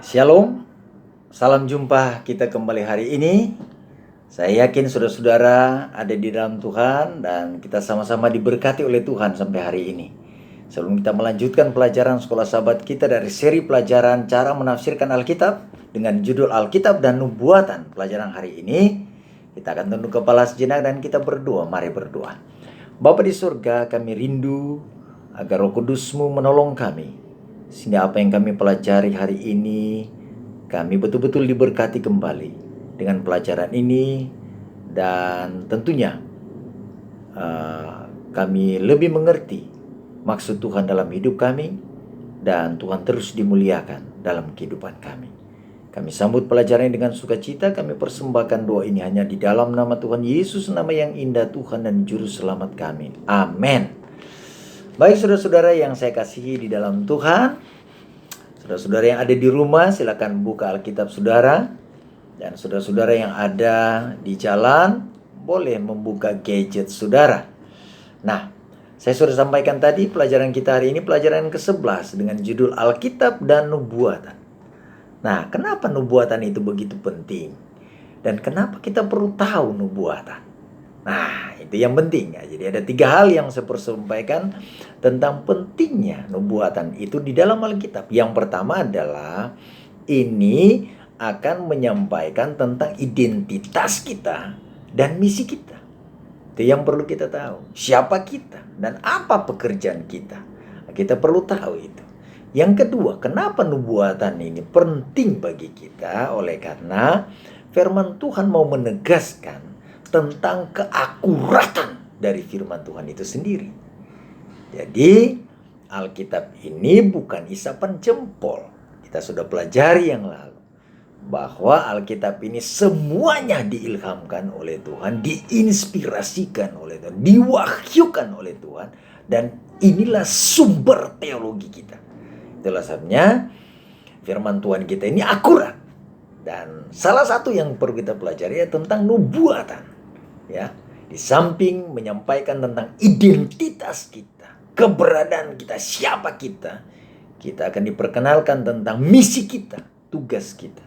Shalom, salam jumpa kita kembali hari ini. Saya yakin saudara-saudara ada di dalam Tuhan dan kita sama-sama diberkati oleh Tuhan sampai hari ini. Sebelum kita melanjutkan pelajaran sekolah sahabat kita dari seri pelajaran cara menafsirkan Alkitab dengan judul Alkitab dan Nubuatan, pelajaran hari ini kita akan tunduk kepala sejenak dan kita berdoa. Mari berdoa. Bapa di surga, kami rindu agar Roh Kudus-Mu menolong kami, sehingga apa yang kami pelajari hari ini, kami betul-betul diberkati kembali dengan pelajaran ini. Dan tentunya kami lebih mengerti maksud Tuhan dalam hidup kami, dan Tuhan terus dimuliakan dalam kehidupan kami. Kami sambut pelajaran dengan sukacita. Kami persembahkan doa ini hanya di dalam nama Tuhan Yesus, nama yang indah Tuhan dan Juru Selamat kami. Amin. Baik saudara-saudara yang saya kasihi di dalam Tuhan, saudara-saudara yang ada di rumah silakan buka Alkitab saudara. Dan saudara-saudara yang ada di jalan boleh membuka gadget saudara. Nah, saya sudah sampaikan tadi pelajaran kita hari ini pelajaran ke-11 dengan judul Alkitab dan Nubuatan. Nah, kenapa nubuatan itu begitu penting? Dan kenapa kita perlu tahu nubuatan? Nah, itu yang penting ya. Jadi ada 3 hal yang saya persampaikan tentang pentingnya nubuatan itu di dalam Alkitab. Yang pertama adalah ini akan menyampaikan tentang identitas kita dan misi kita. Itu yang perlu kita tahu. Siapa kita dan apa pekerjaan kita. Kita perlu tahu itu. Yang kedua, kenapa nubuatan ini penting bagi kita? Oleh karena firman Tuhan mau menegaskan tentang keakuratan dari firman Tuhan itu sendiri. Jadi Alkitab ini bukan isapan jempol. Kita sudah pelajari yang lalu bahwa Alkitab ini semuanya diilhamkan oleh Tuhan, diinspirasikan oleh Tuhan, diwahyukan oleh Tuhan, dan inilah sumber teologi kita. Itulah sebabnya firman Tuhan kita ini akurat. Dan salah satu yang perlu kita pelajari adalah tentang nubuatan. Ya, di samping menyampaikan tentang identitas kita, keberadaan kita, siapa kita akan diperkenalkan tentang misi kita, tugas kita.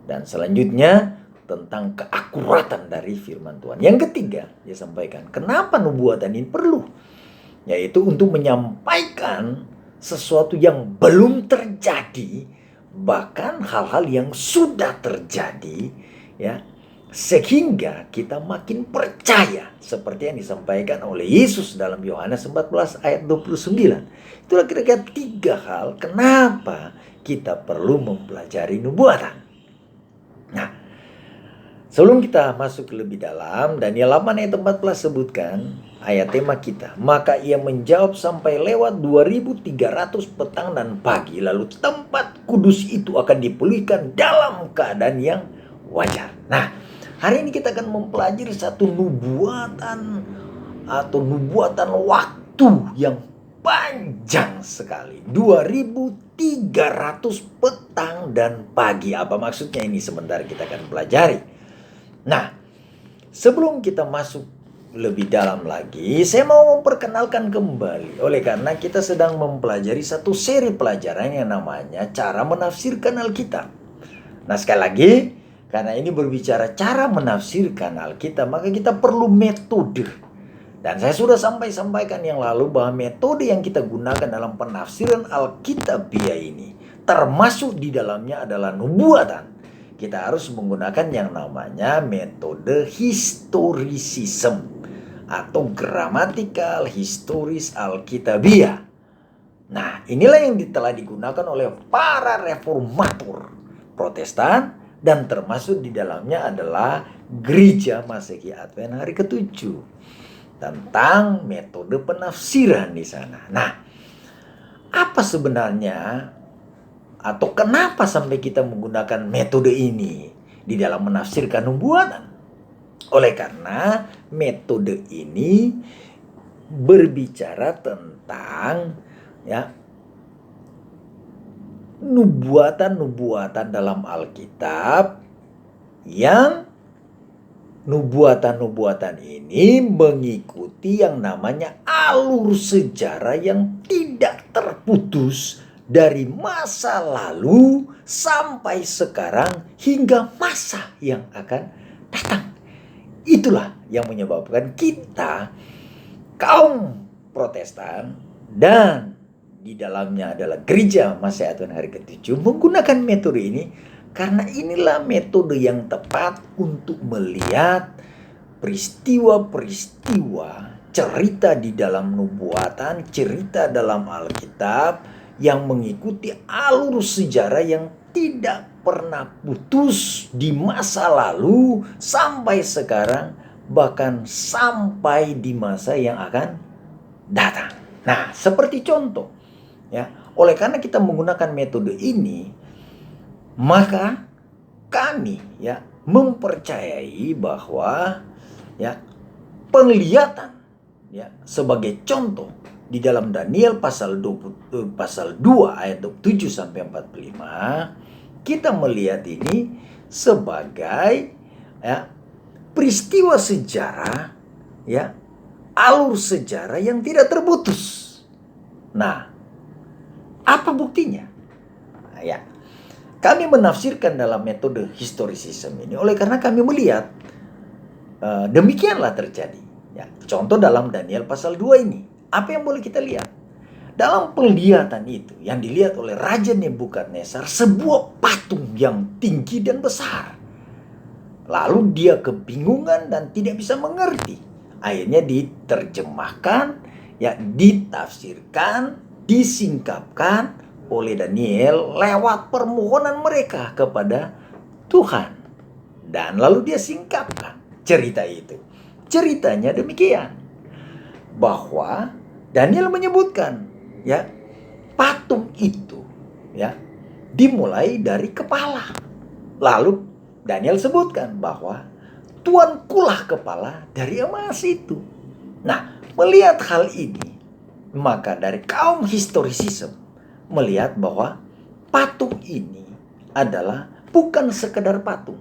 Dan selanjutnya tentang keakuratan dari firman Tuhan. Yang ketiga, dia sampaikan kenapa nubuatan ini perlu, yaitu untuk menyampaikan sesuatu yang belum terjadi, bahkan hal-hal yang sudah terjadi, ya, sehingga kita makin percaya seperti yang disampaikan oleh Yesus dalam Yohanes 14 ayat 29. Itulah kira-kira 3 hal kenapa kita perlu mempelajari nubuatan. Nah, sebelum kita masuk lebih dalam, Daniel 8 ayat 14 sebutkan ayat tema kita. Maka ia menjawab sampai lewat 2300 petang dan pagi, lalu tempat kudus itu akan dipulihkan dalam keadaan yang wajar. Nah, hari ini kita akan mempelajari satu nubuatan atau nubuatan waktu yang panjang sekali. 2300 petang dan pagi. Apa maksudnya ini? Sebentar kita akan pelajari. Nah, sebelum kita masuk lebih dalam lagi, saya mau memperkenalkan kembali. Oleh karena kita sedang mempelajari satu seri pelajaran yang namanya cara menafsirkan Alkitab. Nah, sekali lagi, karena ini berbicara cara menafsirkan Alkitab, maka kita perlu metode. Dan saya sudah sampaikan yang lalu bahwa metode yang kita gunakan dalam penafsiran Alkitabiah ini, termasuk di dalamnya adalah nubuatan. Kita harus menggunakan yang namanya metode historisism atau gramatikal historis Alkitabiah. Nah, inilah yang telah digunakan oleh para reformator Protestan, dan termasuk di dalamnya adalah Gereja Masehi Advent hari ke-7 tentang metode penafsiran di sana. Nah, apa sebenarnya atau kenapa sampai kita menggunakan metode ini di dalam menafsirkan nubuatan? Oleh karena metode ini berbicara tentang nubuatan-nubuatan dalam Alkitab, yang nubuatan-nubuatan ini mengikuti yang namanya alur sejarah yang tidak terputus dari masa lalu sampai sekarang hingga masa yang akan datang. Itulah yang menyebabkan kita kaum Protestan dan di dalamnya adalah gereja Masehi Tuhan hari ke-7 menggunakan metode ini karena inilah metode yang tepat untuk melihat peristiwa-peristiwa, cerita di dalam nubuatan, cerita dalam Alkitab yang mengikuti alur sejarah yang tidak pernah putus di masa lalu sampai sekarang, bahkan sampai di masa yang akan datang. Nah, seperti contoh, ya, oleh karena kita menggunakan metode ini, maka kami ya mempercayai bahwa ya penglihatan ya sebagai contoh di dalam Daniel pasal 2 ayat 27 sampai 45 kita melihat ini sebagai ya peristiwa sejarah ya alur sejarah yang tidak terputus. Nah, apa buktinya? Nah, ya, kami menafsirkan dalam metode historisism ini oleh karena kami melihat demikianlah terjadi. Ya, contoh dalam Daniel pasal 2 ini. Apa yang boleh kita lihat? Dalam penglihatan itu yang dilihat oleh Raja Nebukadnezar sebuah patung yang tinggi dan besar. Lalu dia kebingungan dan tidak bisa mengerti. Akhirnya diterjemahkan, ya ditafsirkan, disingkapkan oleh Daniel lewat permohonan mereka kepada Tuhan. Dan lalu dia singkapkan cerita itu. Ceritanya demikian, bahwa Daniel menyebutkan ya patung itu ya dimulai dari kepala. Lalu Daniel sebutkan bahwa tuankulah kepala dari emas itu. Nah, melihat hal ini, maka dari kaum historisism melihat bahwa patung ini adalah bukan sekedar patung,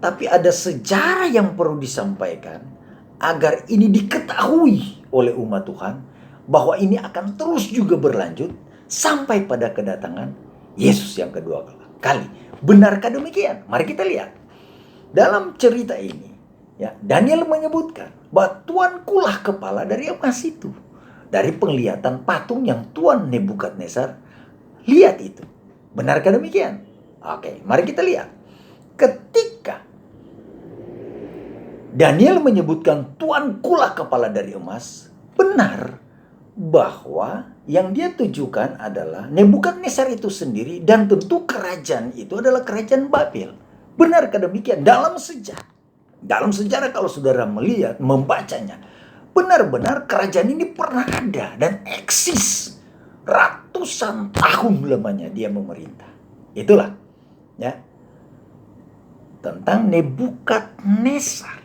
tapi ada sejarah yang perlu disampaikan agar ini diketahui oleh umat Tuhan bahwa ini akan terus juga berlanjut sampai pada kedatangan Yesus yang kedua kali. Benarkah demikian? Mari kita lihat. Dalam cerita ini, ya, Daniel menyebutkan bahwa tuankulah kepala dari emas itu. Dari penglihatan patung yang Tuan Nebukadnezar lihat itu. Benarkah demikian? Oke, mari kita lihat. Ketika Daniel menyebutkan tuankulah kepala dari emas, benar bahwa yang dia tujukan adalah Nebukadnezar itu sendiri dan tentu kerajaan itu adalah kerajaan Babel. Benarkah demikian? Dalam sejarah kalau saudara melihat, membacanya, benar-benar kerajaan ini pernah ada dan eksis ratusan tahun lamanya dia memerintah. Itulah ya tentang Nebukadnezar.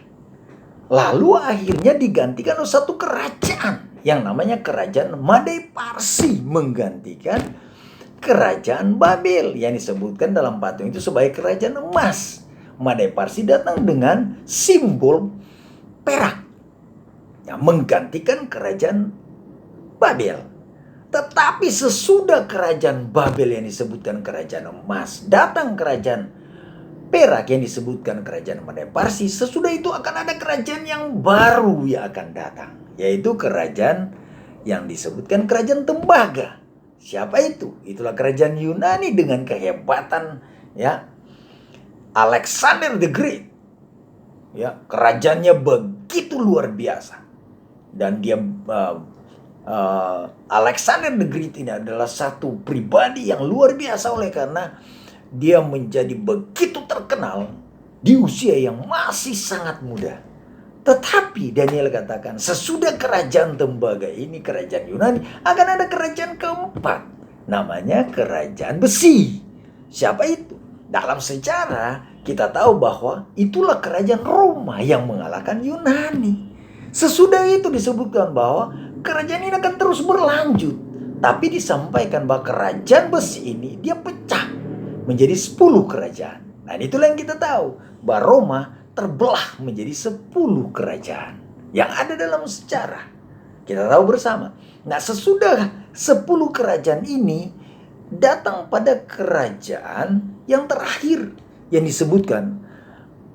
Lalu akhirnya digantikan oleh satu kerajaan yang namanya kerajaan Made Parsi menggantikan kerajaan Babel yang disebutkan dalam patung itu sebagai kerajaan emas. Made Parsi datang dengan simbol perak yang menggantikan kerajaan Babel. Tetapi sesudah kerajaan Babel yang disebutkan kerajaan emas, datang kerajaan perak yang disebutkan kerajaan Made Parsi. Sesudah itu akan ada kerajaan yang baru yang akan datang, yaitu kerajaan yang disebutkan kerajaan tembaga. Siapa itu? Itulah kerajaan Yunani dengan kehebatan ya Alexander the Great. Ya, kerajaannya begitu luar biasa. Dan dia Alexander the Great ini adalah satu pribadi yang luar biasa oleh karena dia menjadi begitu terkenal di usia yang masih sangat muda. Tetapi Daniel katakan sesudah kerajaan tembaga ini, kerajaan Yunani, akan ada kerajaan keempat. Namanya kerajaan besi. Siapa itu? Dalam sejarah kita tahu bahwa itulah kerajaan Roma yang mengalahkan Yunani. Sesudah itu disebutkan bahwa kerajaan ini akan terus berlanjut. Tapi disampaikan bahwa kerajaan besi ini dia pecah menjadi 10 kerajaan. Nah, itulah yang kita tahu bahwa Roma terbelah menjadi 10 kerajaan yang ada dalam sejarah. Kita tahu bersama. Nah, sesudah 10 kerajaan ini datang pada kerajaan yang terakhir yang disebutkan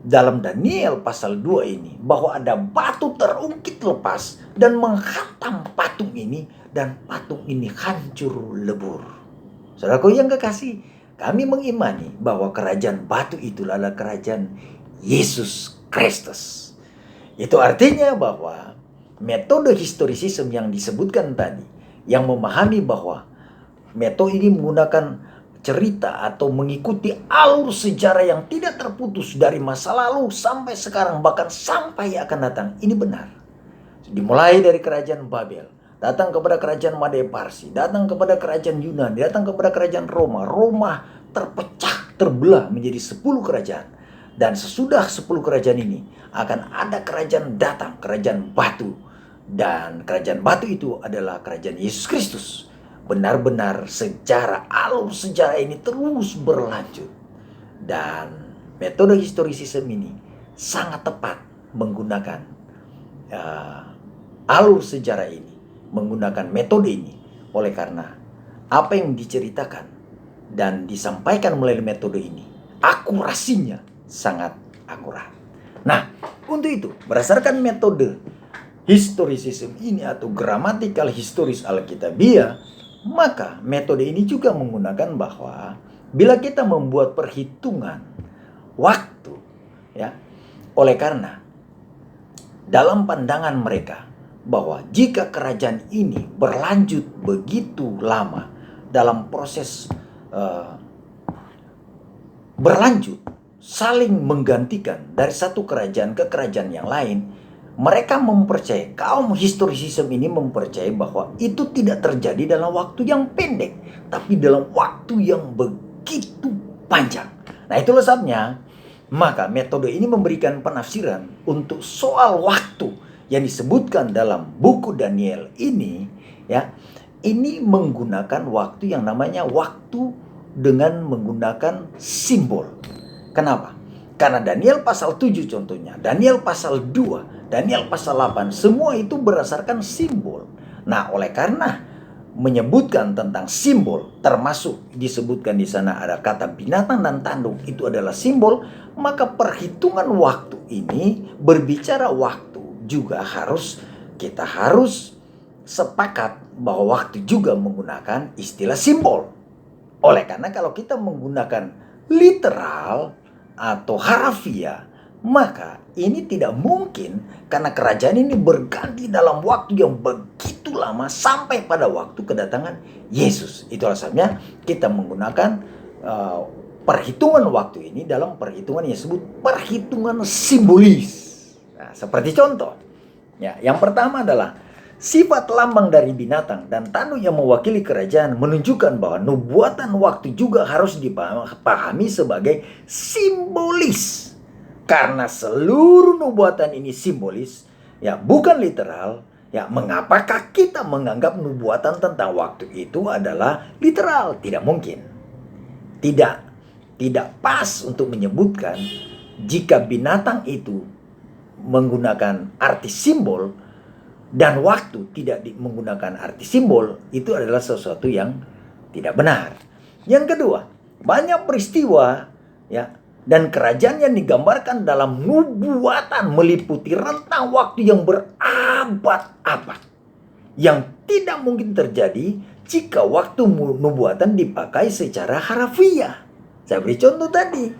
dalam Daniel pasal 2 ini, bahwa ada batu terungkit lepas dan menghantam patung ini, dan patung ini hancur lebur. Saudaraku yang kekasih, kami mengimani bahwa kerajaan batu itu adalah kerajaan Yesus Kristus. Itu artinya bahwa metode historisisme yang disebutkan tadi, yang memahami bahwa metode ini menggunakan cerita atau mengikuti alur sejarah yang tidak terputus dari masa lalu sampai sekarang, bahkan sampai akan datang, ini benar. Dimulai dari kerajaan Babel, datang kepada kerajaan Made Parsi, datang kepada kerajaan Yunani, datang kepada kerajaan Roma. Roma terpecah, terbelah menjadi 10 kerajaan. Dan sesudah 10 kerajaan ini akan ada kerajaan datang, kerajaan batu. Dan kerajaan batu itu adalah kerajaan Yesus Kristus. Benar-benar alur sejarah ini terus berlanjut. Dan metode historisisme ini sangat tepat menggunakan alur sejarah ini, menggunakan metode ini. Oleh karena apa yang diceritakan dan disampaikan melalui metode ini, akurasinya sangat akurat. Nah, untuk itu, berdasarkan metode historisisme ini atau gramatikal historis Alkitabiah, maka metode ini juga menggunakan bahwa bila kita membuat perhitungan waktu, ya, oleh karena dalam pandangan mereka bahwa jika kerajaan ini berlanjut begitu lama dalam proses berlanjut, saling menggantikan dari satu kerajaan ke kerajaan yang lain, mereka mempercayai, kaum historisisme ini mempercayai bahwa itu tidak terjadi dalam waktu yang pendek, tapi dalam waktu yang begitu panjang. Nah, itulah sebabnya maka metode ini memberikan penafsiran untuk soal waktu yang disebutkan dalam buku Daniel ini, ya. Ini menggunakan waktu yang namanya waktu dengan menggunakan simbol. Kenapa? Karena Daniel pasal 7 contohnya, Daniel pasal 2, Daniel pasal 8, semua itu berdasarkan simbol. Nah, oleh karena menyebutkan tentang simbol, termasuk disebutkan di sana ada kata binatang dan tanduk, itu adalah simbol, maka perhitungan waktu ini berbicara waktu juga kita harus sepakat bahwa waktu juga menggunakan istilah simbol. Oleh karena kalau kita menggunakan literal atau harafiah, maka ini tidak mungkin karena kerajaan ini berganti dalam waktu yang begitu lama sampai pada waktu kedatangan Yesus. Itu alasannya kita menggunakan perhitungan waktu ini dalam perhitungan yang disebut perhitungan simbolis. Nah, seperti contoh, ya, yang pertama adalah sifat lambang dari binatang dan tanduk yang mewakili kerajaan menunjukkan bahwa nubuatan waktu juga harus dipahami sebagai simbolis. Karena seluruh nubuatan ini simbolis, ya, bukan literal, ya, mengapakah kita menganggap nubuatan tentang waktu itu adalah literal? Tidak mungkin. Tidak pas untuk menyebutkan jika binatang itu menggunakan arti simbol dan waktu tidak menggunakan arti simbol, itu adalah sesuatu yang tidak benar. Yang kedua, banyak peristiwa, ya, dan kerajaan yang digambarkan dalam nubuatan meliputi rentang waktu yang berabad-abad, yang tidak mungkin terjadi jika waktu nubuatan dipakai secara harafiah. Saya beri contoh tadi,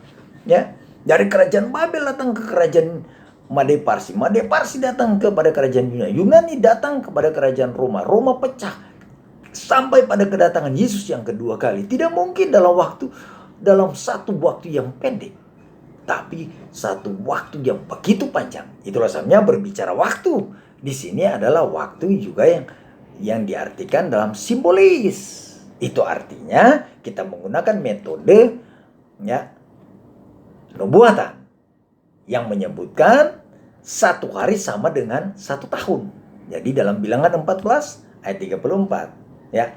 ya, dari kerajaan Babel datang ke kerajaan Made Parsi, Made Parsi datang kepada kerajaan Yunani, Yunani datang kepada kerajaan Roma, Roma pecah sampai pada kedatangan Yesus yang kedua kali. Tidak mungkin dalam satu waktu yang pendek, tapi satu waktu yang begitu panjang. Itulah sebabnya berbicara waktu di sini adalah waktu juga yang diartikan dalam simbolis. Itu artinya kita menggunakan metode, ya, nubuatan yang menyebutkan satu hari sama dengan 1 tahun. Jadi dalam Bilangan 14 ayat 34, ya,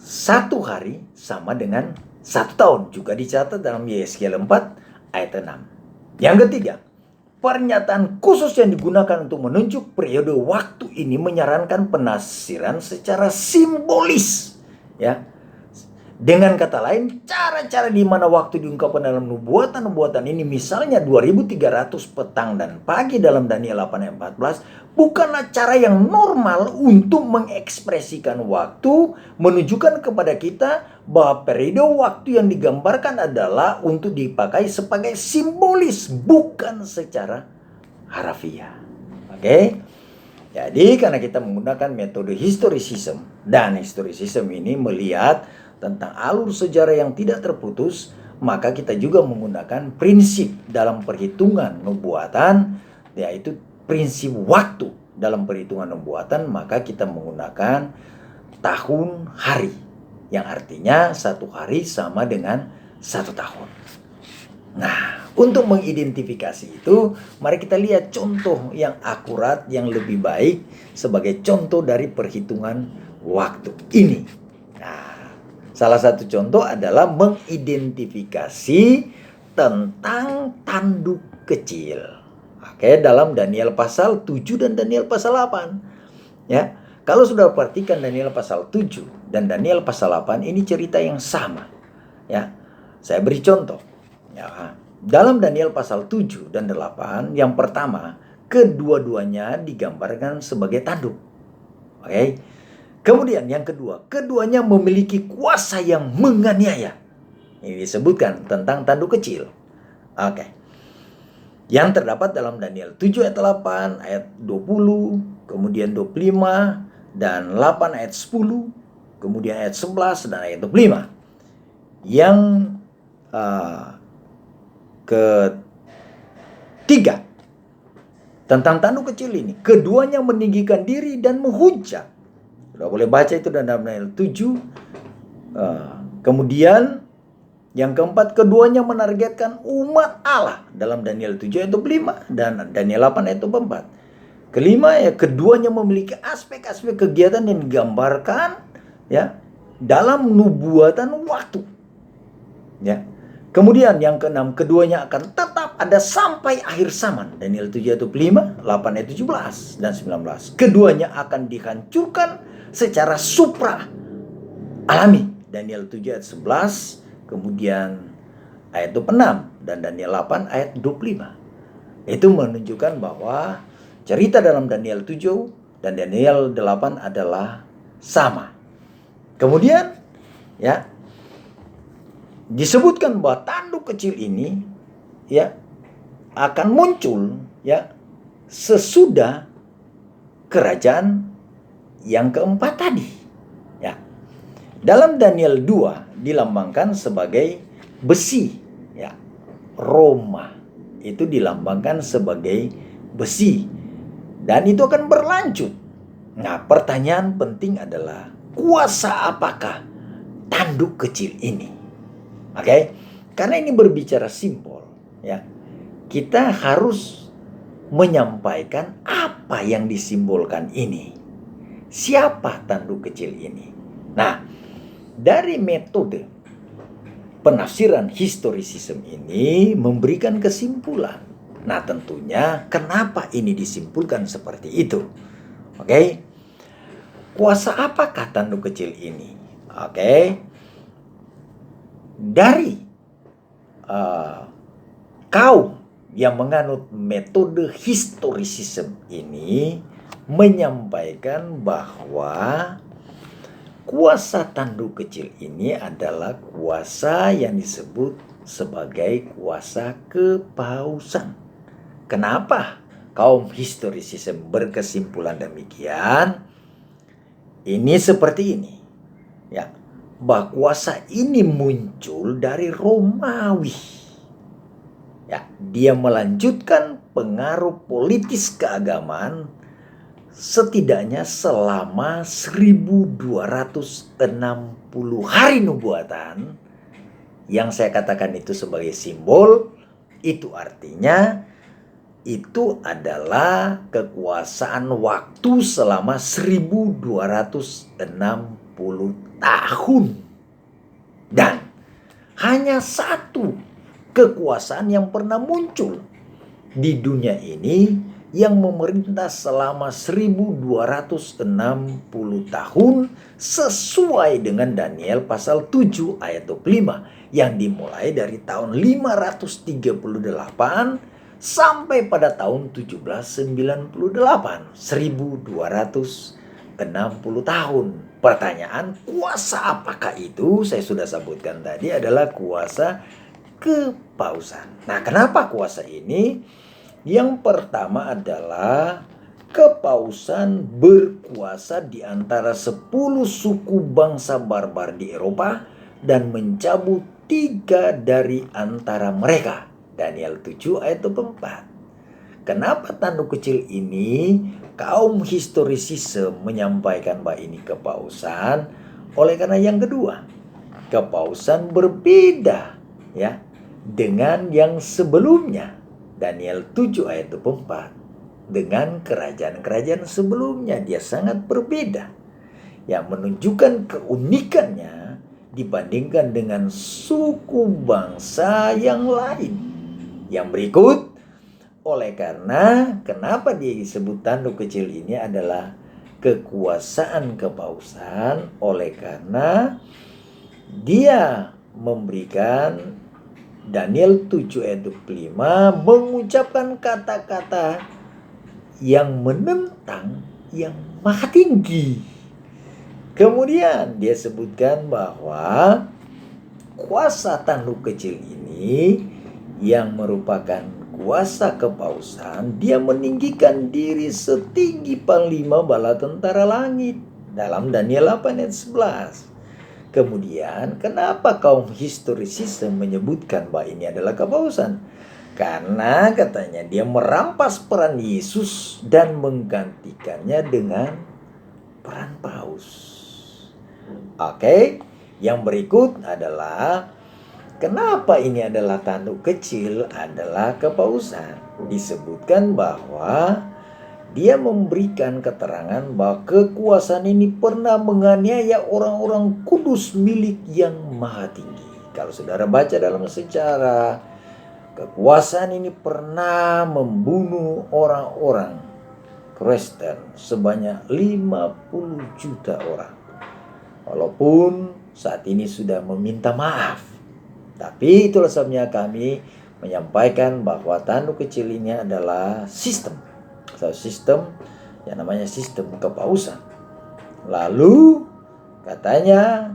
1 hari sama dengan 1 tahun. Juga dicatat dalam Yeskiel 4 ayat 6. Yang ketiga, pernyataan khusus yang digunakan untuk menunjuk periode waktu ini menyarankan penafsiran secara simbolis, ya. Dengan kata lain, cara-cara di mana waktu diungkapkan dalam nubuatan-nubuatan ini, misalnya 2300 petang dan pagi dalam Daniel 8 ayat 14, bukanlah cara yang normal untuk mengekspresikan waktu, menunjukkan kepada kita bahwa periode waktu yang digambarkan adalah untuk dipakai sebagai simbolis, bukan secara harafiah. Oke? Jadi karena kita menggunakan metode historicism, dan historicism ini melihat tentang alur sejarah yang tidak terputus, maka kita juga menggunakan prinsip dalam perhitungan nubuatan, yaitu prinsip waktu dalam perhitungan nubuatan. Maka kita menggunakan tahun hari, yang artinya satu hari sama dengan satu tahun. Nah, untuk mengidentifikasi itu, mari kita lihat contoh yang akurat, yang lebih baik sebagai contoh dari perhitungan waktu ini. Nah, salah satu contoh adalah mengidentifikasi tentang tanduk kecil. Oke, dalam Daniel pasal 7 dan Daniel pasal 8. Ya, kalau sudah perhatikan Daniel pasal 7 dan Daniel pasal 8, ini cerita yang sama. Ya, saya beri contoh. Ya, dalam Daniel pasal 7 dan 8, yang pertama, kedua-duanya digambarkan sebagai tanduk. Oke. Kemudian yang kedua, keduanya memiliki kuasa yang menganiaya. Ini disebutkan tentang tanduk kecil. Oke. Yang terdapat dalam Daniel 7 ayat 8, ayat 20, kemudian 25, dan 8 ayat 10, kemudian ayat 11 dan ayat 25. Yang ketiga, tentang tanduk kecil ini, keduanya meninggikan diri dan menghujat. Sudah boleh baca itu dalam Daniel 7. Kemudian yang keempat, keduanya menargetkan umat Allah dalam Daniel 7 ayat 25 dan Daniel 8 ayat 24. Kelima, ya, keduanya memiliki aspek-aspek kegiatan yang digambarkan ya dalam nubuatan waktu. Ya. Kemudian yang keenam, keduanya akan tetap ada sampai akhir zaman. Daniel 7 ayat 5, 8 ayat 17 dan 19. Keduanya akan dihancurkan secara supra alami. Daniel 7 ayat 11, kemudian ayat 26 dan Daniel 8 ayat 25. Itu menunjukkan bahwa cerita dalam Daniel 7 dan Daniel 8 adalah sama. Kemudian ya, disebutkan bahwa tanduk kecil ini ya akan muncul ya sesudah kerajaan yang keempat tadi. Ya. Dalam Daniel 2 dilambangkan sebagai besi ya. Roma itu dilambangkan sebagai besi dan itu akan berlanjut. Nah, pertanyaan penting adalah kuasa apakah tanduk kecil ini? Oke, karena ini berbicara simbol, ya, kita harus menyampaikan apa yang disimbolkan ini. Siapa tanduk kecil ini? Nah, dari metode penafsiran historicism ini memberikan kesimpulan. Nah, tentunya kenapa ini disimpulkan seperti itu? Oke, kuasa apakah tanduk kecil ini? Oke. Dari kaum yang menganut metode historicism ini menyampaikan bahwa kuasa tanduk kecil ini adalah kuasa yang disebut sebagai kuasa kepausan. Kenapa kaum historicism berkesimpulan demikian? Ini seperti ini. Ya. Bahwa kuasa ini muncul dari Romawi. Ya, dia melanjutkan pengaruh politis keagamaan setidaknya selama 1260 hari nubuatan. Yang saya katakan itu sebagai simbol, itu artinya itu adalah kekuasaan waktu selama 1260 tahun. Dan hanya satu kekuasaan yang pernah muncul di dunia ini yang memerintah selama 1260 tahun sesuai dengan Daniel pasal 7 ayat 25 yang dimulai dari tahun 538 sampai pada tahun 1798, 1260 tahun. Pertanyaan, kuasa apakah itu? Saya sudah sebutkan tadi adalah kuasa kepausan. Nah, kenapa kuasa ini? Yang pertama adalah kepausan berkuasa di antara 10 suku bangsa barbar di Eropa dan mencabut 3 dari antara mereka. Daniel 7 ayat 24. Kenapa tanduk kecil ini? Kaum historisisme menyampaikan bahwa ini kepausan oleh karena yang kedua, kepausan berbeda ya dengan yang sebelumnya. Daniel 7 ayat 24 dengan kerajaan-kerajaan sebelumnya dia sangat berbeda, yang menunjukkan keunikannya dibandingkan dengan suku bangsa yang lain. Yang berikut, oleh karena kenapa dia disebut tanduk kecil ini adalah kekuasaan kepausan, oleh karena dia memberikan Daniel 7 ayat 25 mengucapkan kata-kata yang menentang yang maha tinggi. Kemudian dia sebutkan bahwa kuasa tanduk kecil ini yang merupakan kuasa kepausan, dia meninggikan diri setinggi panglima bala tentara langit dalam Daniel 8 ayat 11. Kemudian, kenapa kaum historisisme menyebutkan bahwa ini adalah kepausan? Karena katanya dia merampas peran Yesus dan menggantikannya dengan peran paus. Oke, yang berikut adalah kenapa ini adalah tanduk kecil adalah kepausan. Disebutkan bahwa dia memberikan keterangan bahwa kekuasaan ini pernah menganiaya orang-orang kudus milik yang maha tinggi. Kalau saudara baca dalam sejarah, kekuasaan ini pernah membunuh orang-orang Kristen sebanyak 50 juta orang. Walaupun saat ini sudah meminta maaf. Tapi itulah sebabnya kami menyampaikan bahwa tanduk kecil ini adalah sistem yang namanya sistem kepausan. Lalu katanya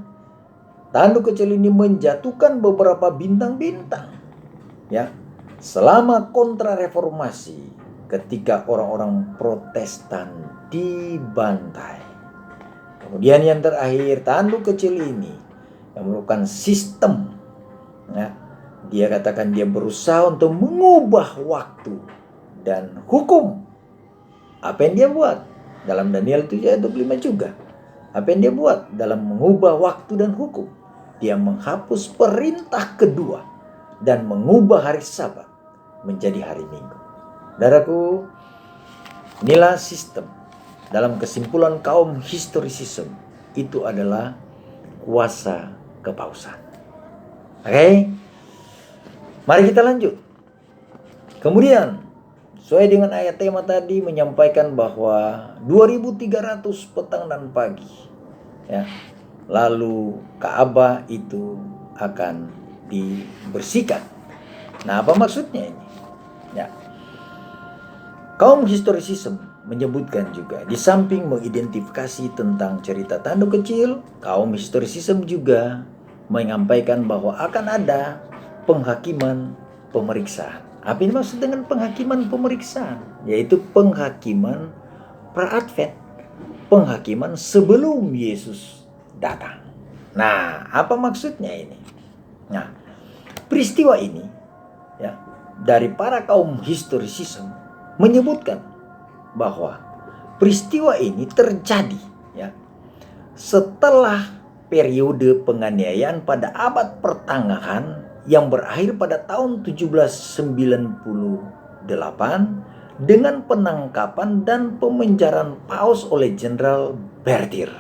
tanduk kecil ini menjatuhkan beberapa bintang-bintang ya selama kontrareformasi ketika orang-orang Protestan dibantai. Kemudian yang terakhir, tanduk kecil ini yang merupakan sistem ya, dia katakan dia berusaha untuk mengubah waktu dan hukum. Apa yang dia buat dalam Daniel 7 ayat 25 juga. Apa yang dia buat dalam mengubah waktu dan hukum? Dia menghapus perintah kedua dan mengubah hari Sabat menjadi hari Minggu. Saudaraku, inilah sistem. Dalam kesimpulan kaum historisisme, itu adalah kuasa kepausan. Oke? Mari kita lanjut. Kemudian sesuai dengan ayat tema tadi menyampaikan bahwa 2300 petang dan pagi ya. Lalu Ka'bah itu akan dibersihkan. Nah, apa maksudnya ini? Ya. Kaum historisisme menyebutkan juga di samping mengidentifikasi tentang cerita tanduk kecil, kaum historisisme juga menyampaikan bahwa akan ada penghakiman pemeriksaan. Apa yang dimaksud dengan penghakiman pemeriksaan? Yaitu penghakiman pra-advent, penghakiman sebelum Yesus datang. Nah, apa maksudnya ini? Nah, peristiwa ini ya dari para kaum historisisme menyebutkan bahwa peristiwa ini terjadi ya setelah periode penganiayaan pada abad pertengahan yang berakhir pada tahun 1798 dengan penangkapan dan pemenjaraan paus oleh Jenderal Bertir.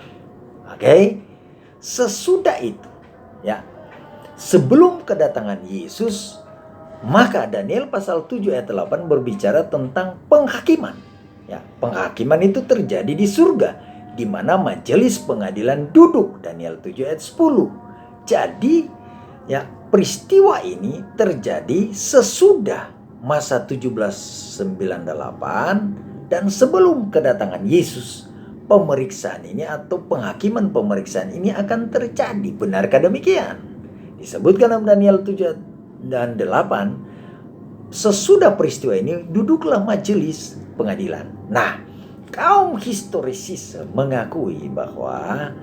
Oke, sesudah itu ya, sebelum kedatangan Yesus, Maka Daniel pasal 7 ayat 8 berbicara tentang penghakiman. Ya, penghakiman itu terjadi di surga, di mana majelis pengadilan duduk. Daniel 7 ayat 10. Jadi, ya, peristiwa ini terjadi sesudah masa 1798 dan sebelum kedatangan Yesus. Pemeriksaan ini atau penghakiman pemeriksaan ini akan terjadi. Benarkah demikian? Disebutkan dalam Daniel 7 dan 8, sesudah peristiwa ini duduklah majelis pengadilan. Nah, kaum historisis mengakui bahwa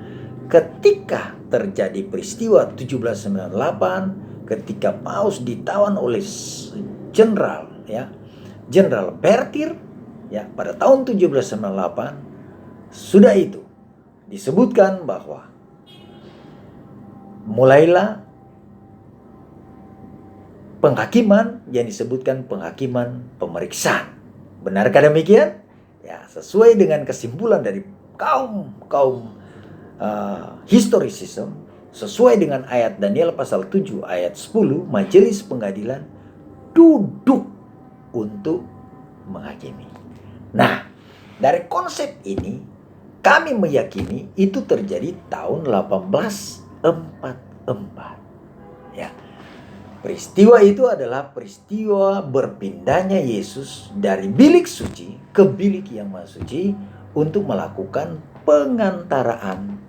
ketika terjadi peristiwa 1798, ketika Paus ditawan oleh Jenderal Bertir pada tahun 1798, sudah itu disebutkan bahwa mulailah penghakiman yang disebutkan penghakiman pemeriksaan. Benarkah demikian? Ya, sesuai dengan kesimpulan dari kaum historisism, sesuai dengan ayat Daniel pasal 7 ayat 10, majelis pengadilan duduk untuk menghakimi. Nah, dari konsep ini kami meyakini itu terjadi tahun 1844. Ya. Peristiwa itu adalah peristiwa berpindahnya Yesus dari bilik suci ke bilik yang maha suci untuk melakukan pengantaraan,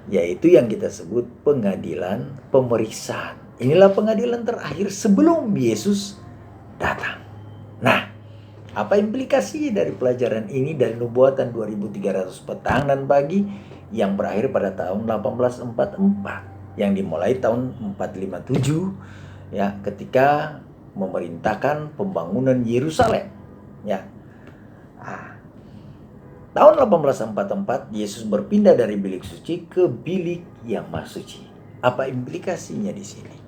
yaitu yang kita sebut pengadilan pemeriksaan. Inilah pengadilan terakhir sebelum Yesus datang. Nah, apa implikasi dari pelajaran ini dari nubuatan 2300 petang dan pagi yang berakhir pada tahun 1844, yang dimulai tahun 457 ya, ketika memerintahkan pembangunan Yerusalem ya. Tahun 1844 Yesus berpindah dari bilik suci ke bilik yang maha suci. Apa implikasinya di sini?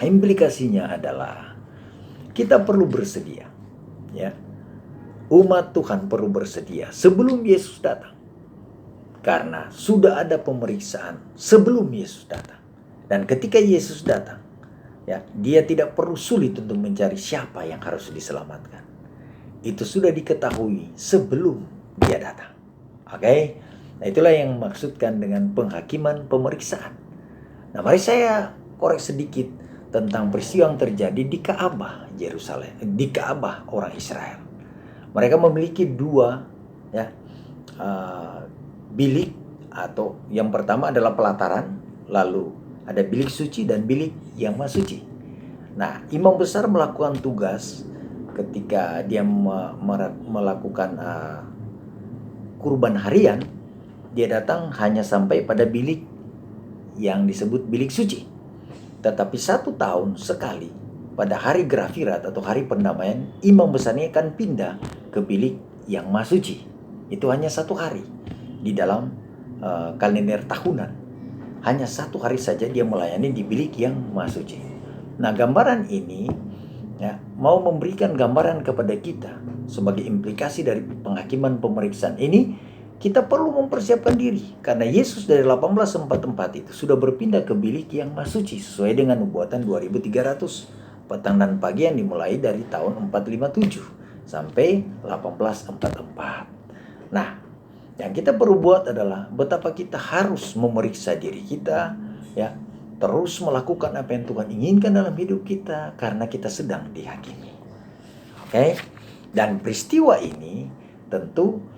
Implikasinya adalah kita perlu bersedia. Ya, umat Tuhan perlu bersedia sebelum Yesus datang, karena sudah ada pemeriksaan sebelum Yesus datang. Dan ketika Yesus datang, ya, dia tidak perlu sulit untuk mencari siapa yang harus diselamatkan. Itu sudah diketahui sebelum dia datang. Oke? Nah, itulah yang maksudkan dengan penghakiman pemeriksaan. Nah, mari saya korek sedikit tentang peristiwa yang terjadi di Ka'bah Yerusalem, di Ka'bah orang Israel. Mereka memiliki dua bilik, atau yang pertama adalah pelataran, lalu ada bilik suci dan bilik yang maha suci. Nah, imam besar melakukan tugas ketika dia melakukan kurban harian, dia datang hanya sampai pada bilik yang disebut bilik suci. Tetapi 1 tahun sekali, pada hari Grafirat atau hari pendamaian, imam besarnya akan pindah ke bilik yang maha suci. Itu hanya 1 hari di dalam kalender tahunan. Hanya 1 hari saja dia melayani di bilik yang maha suci. Nah, gambaran ini ya, mau memberikan gambaran kepada kita sebagai implikasi dari penghakiman pemeriksaan ini. Kita perlu mempersiapkan diri, karena Yesus dari 1844 itu sudah berpindah ke bilik yang maha suci sesuai dengan nubuatan 2300 petang dan pagi yang dimulai dari tahun 457 sampai 1844. Nah, yang kita perlu buat adalah betapa kita harus memeriksa diri kita ya, terus melakukan apa yang Tuhan inginkan dalam hidup kita, karena kita sedang dihakimi. Oke? Dan peristiwa ini tentu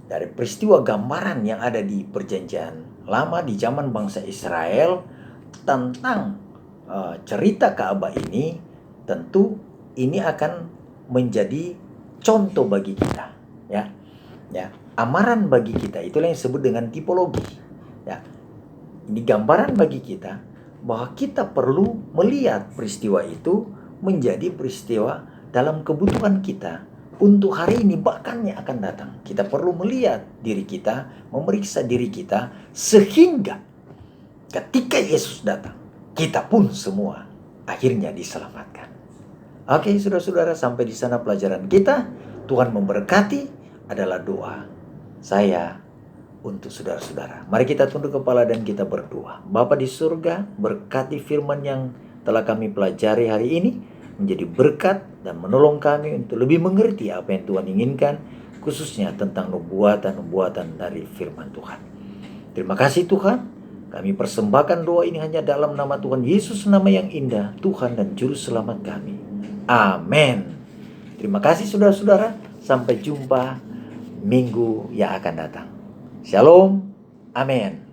dari peristiwa gambaran yang ada di perjanjian lama di zaman bangsa Israel tentang cerita Ka'bah ini, tentu ini akan menjadi contoh bagi kita ya, amaran bagi kita. Itulah yang disebut dengan tipologi ya. Ini gambaran bagi kita bahwa kita perlu melihat peristiwa itu menjadi peristiwa dalam kebutuhan kita untuk hari ini, bahkan yang akan datang. Kita perlu melihat diri kita, memeriksa diri kita, sehingga ketika Yesus datang, kita pun semua akhirnya diselamatkan. Oke, saudara-saudara, sampai di sana pelajaran kita. Tuhan memberkati adalah doa saya untuk saudara-saudara. Mari kita tunduk kepala dan kita berdoa. Bapa di surga, berkati firman yang telah kami pelajari hari ini. menjadi berkat dan menolong kami untuk lebih mengerti apa yang Tuhan inginkan, khususnya tentang nubuatan-nubuatan dari firman Tuhan. Terima kasih Tuhan, kami persembahkan doa ini hanya dalam nama Tuhan Yesus, nama yang indah, Tuhan dan Juru Selamat kami. Amin. Terima kasih saudara-saudara, sampai jumpa minggu yang akan datang. Shalom, amin.